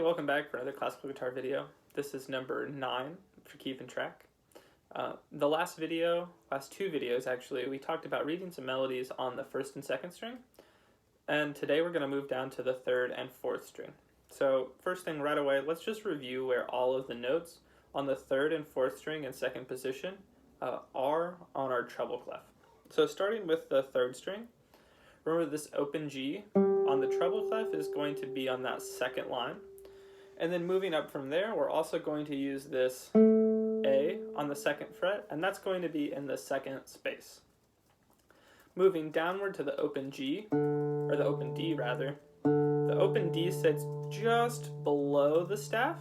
welcome back for another classical guitar video. This is number 9 for keeping track. The last two videos actually, we talked about reading some melodies on the first and second string. And today we're going to move down to the third and fourth string. So first thing right away, let's just review where all of the notes on the third and fourth string in second position are on our treble clef. So starting with the third string, remember this open G on the treble clef is going to be on that second line. And then moving up from there, we're also going to use this A on the second fret, and that's going to be in the second space. Moving downward to the open G, or the open D rather, the open D sits just below the staff,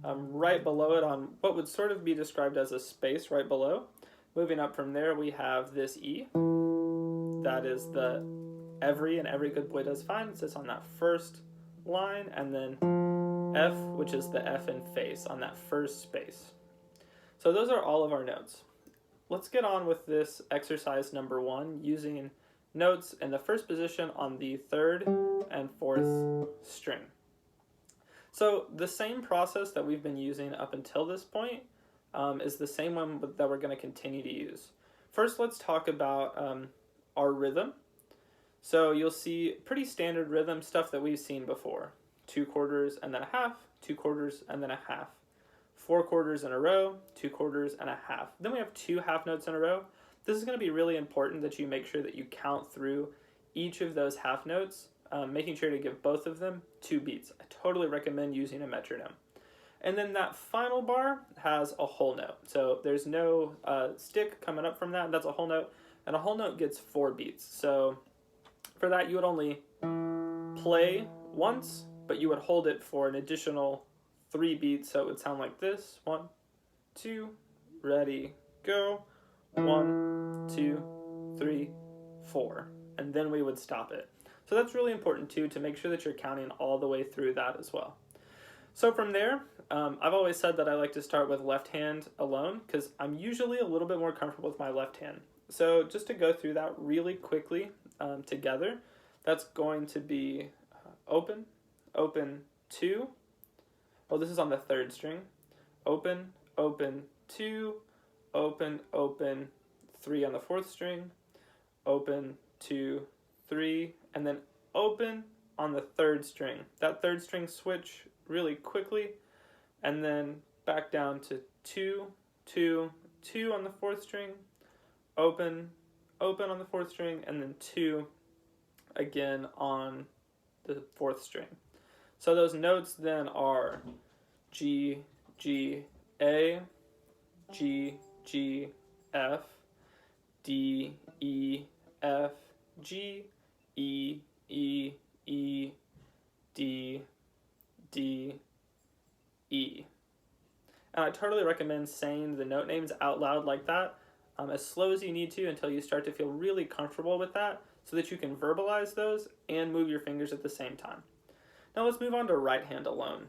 right below it on what would sort of be described as a space right below. Moving up from there, we have this E. That is the every and every good boy does fine. It sits on that first line, and then F, which is the F in face on that first space. So those are all of our notes. Let's get on with this exercise number 1 using notes in the first position on the third and fourth string. So the same process that we've been using up until this point is the same one that we're going to continue to use. First, let's talk about our rhythm. So you'll see pretty standard rhythm stuff that we've seen before. 2 quarters and then a half, 2 quarters and then a half. 4 quarters in a row, 2 quarters and a half. Then we have 2 half notes in a row. This is going to be really important that you make sure that you count through each of those half notes, making sure to give both of them 2 beats. I totally recommend using a metronome. And then that final bar has a whole note. So there's no stick coming up from that. That's a whole note. And a whole note gets 4 beats. So for that, you would only play once, but you would hold it for an additional 3 beats. So it would sound like this. 1, 2, ready, go. 1, 2, 3, 4. And then we would stop it. So that's really important too, to make sure that you're counting all the way through that as well. So from there, I've always said that I like to start with left hand alone because I'm usually a little bit more comfortable with my left hand. So just to go through that really quickly together, that's going to be open, open, 2. Oh, this is on the third string. Open, open, 2, open, open, 3 on the fourth string, open, 2, 3, and then open on the third string. That third string switch really quickly, and then back down to 2, 2, 2 on the fourth string, open, open on the fourth string, and then 2 again on the fourth string. So those notes then are G, G, A, G, G, F, D, E, F, G, E, E, E, D, D, E. And I totally recommend saying the note names out loud like that, as slow as you need to until you start to feel really comfortable with that, so that you can verbalize those and move your fingers at the same time. Now let's move on to right hand alone.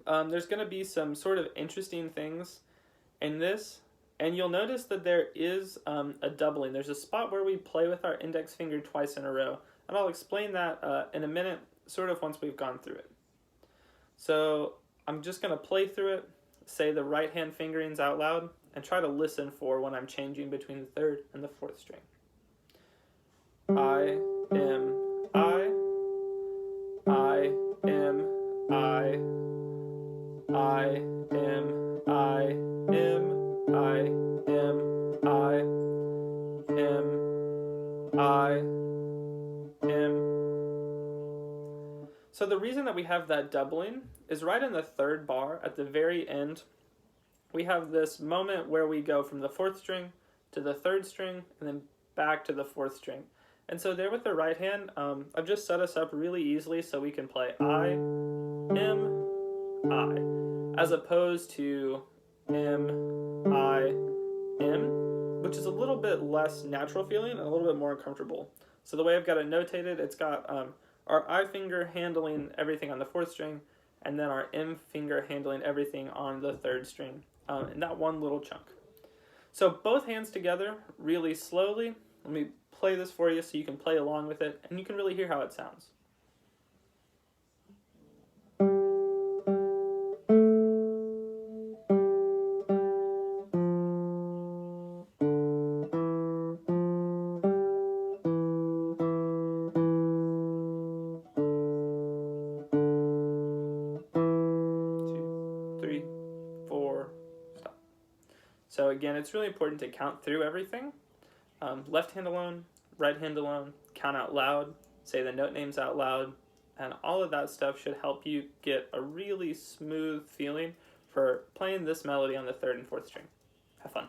There's going to be some sort of interesting things in this, and you'll notice that there is a doubling. There's a spot where we play with our index finger twice in a row, and I'll explain that in a minute, sort of once we've gone through it. So I'm just going to play through it, say the right hand fingerings out loud, and try to listen for when I'm changing between the third and the fourth string. I am, I am, I am, I am, I am, I am. So the reason that we have that doubling is right in the third bar at the very end. We have this moment where we go from the fourth string to the third string and then back to the fourth string. And so there with the right hand, I've just set us up really easily so we can play I, M, I, as opposed to M, I, M, which is a little bit less natural feeling and a little bit more uncomfortable. So the way I've got it notated, it's got our I finger handling everything on the fourth string, and then our M finger handling everything on the third string in that one little chunk. So both hands together really slowly. Let me play this for you so you can play along with it, and you can really hear how it sounds. So again, it's really important to count through everything. Left hand alone, right hand alone, count out loud, say the note names out loud, and all of that stuff should help you get a really smooth feeling for playing this melody on the 3rd and 4th string. Have fun.